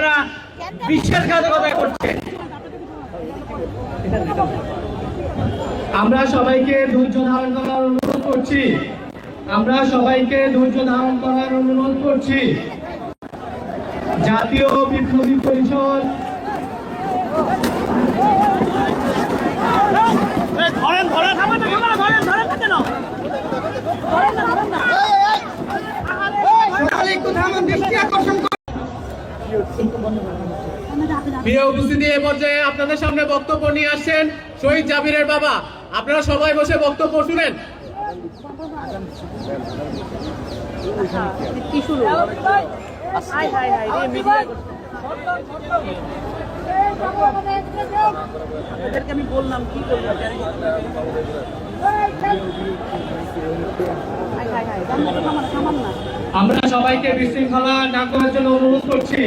আপনারা বিশ্বাসঘাতকতা করছেন। আমরা সবাইকে ধৈর্য ধারণ করার অনুরোধ করছি। আমরা সবাইকে ধৈর্য ধারণ করার অনুরোধ করছি। জাতীয় বিপ্লবী পরিষদ প্রিয় উপস্থিতি, এ পর্যায়ে আপনাদের সামনে বক্তব্য নিয়ে আসছেন শহীদ জাবিরের বাবা। আপনারা সবাই বসে বক্তব্য শুনেন। আমি বললাম কি করবো, আমরা সবাইকে বিশৃঙ্খলা না করার জন্য অনুরোধ করছি।